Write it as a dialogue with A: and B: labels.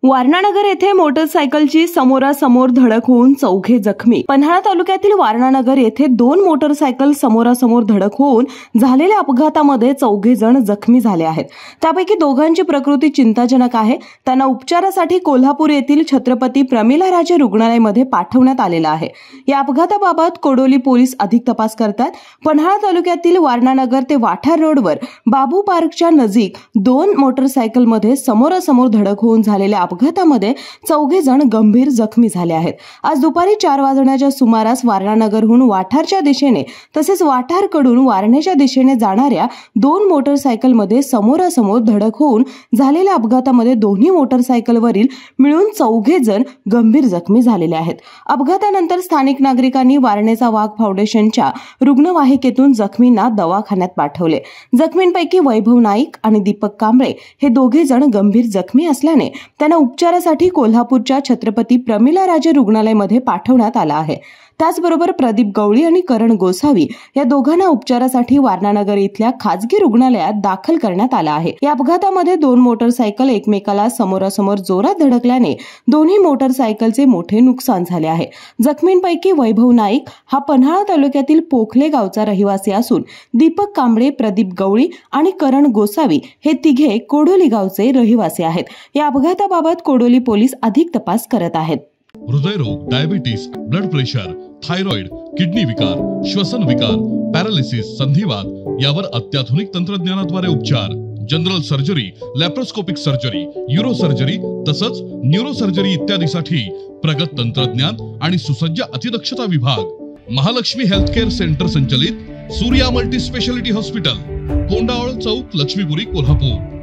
A: वारणानगर येथे मोटरसायकलची समोरासमोर धडक होऊन चौघे जखमी। पन्हाळा तालुक्यातील वारणानगर येथे दोन मोटरसायकल समोरासमोर धडक होऊन झालेल्या अपघातामध्ये चौघे जण जखमी झाले आहेत। त्यापैकी दोघांची प्रकृती चिंताजनक आहे। त्यांना उपचारासाठी कोल्हापूर येथील छत्रपती प्रमिलाराजे रुग्णालयामध्ये पाठवण्यात आलेलं आहे। या अपघाताबाबत कोडोली पोलीस अधिक तपास करतात। पन्हाळा तालुक्यातील वारणानगर ते वाठार रोडवर बाबू पार्कच्या नजीक दोन मोटरसायकलमध्ये समोरासमोर धडक होऊन झालेल्या अपघातामध्ये चौघे जण गंभीर जखमी झाले आहेत। आज दुपारी 4 वाजण्याच्या सुमारास वारणानगरहून वाठारच्या दिशेने तसेच वाठारकडून वारणेच्या दिशेने जाणाऱ्या दोन मोटरसायकलमध्ये समोरासमोर धडक होऊन झालेल्या अपघातामध्ये दोन्ही मोटरसायकलवरील मिळून चौघे जण गंभीर जखमी झालेले आहेत। अपघातानंतर स्थानिक नागरिकांनी वारणेचा वाघ फाउंडेशनच्या रुग्णवाहिकेतून जखमींना दवाखान्यात पाठवले। जखमींपैकी वैभव नाईक आणि दीपक कांबळे हे दोघे जण गंभीर जखमी असल्याने त्यांना उपचारासाठी कोल्हापूरच्या छत्रपती प्रमिलाराजे रुग्णालयामध्ये पाठवण्यात आलं आहे। त्याचबरोबर प्रदीप गवळी आणि करण गोसावी या दोघांना उपचारासाठी वारणानगर इथल्या खाजगी रुग्णालयात दाखल करण्यात आलं आहे। या अपघातामध्ये दोन मोटरसायकल एकमेकाला समोरासमोर जोरात धडकल्याने दोन्ही मोटरसायकलचे मोठे नुकसान झाले आहे। जखमींपैकी वैभव नाईक हा पन्हाळा तालुक्यातील पोखले गावचा रहिवासी असून दीपक कांबळे, प्रदीप गवळी आणि करण गोसावी हे तिघे कोडोली गावचे रहिवासी आहेत। या अपघाताबाबत कोडोली पोलीस अधिक तपास करत आहेत।
B: हृदयरोग, diabetes, blood pressure, thyroid, kidney विकार, श्वसन विकार, पॅरालिसिस, संधिवात यावर अत्याधुनिक तंत्रज्ञानाद्वारे उपचार, general surgery, laparoscopic surgery, euro surgery तसंच न्यूरो सर्जरी इत्यादीसाठी प्रगत तंत्रज्ञान आणि सुसज्ज अतिदक्षता विभाग, महालक्ष्मी हेल्थकेअर सेंटर संचलित सूर्या मल्टी स्पेशालिटी हॉस्पिटल, कोंडावळ चौक, लक्ष्मीपुरी, कोल्हापूर।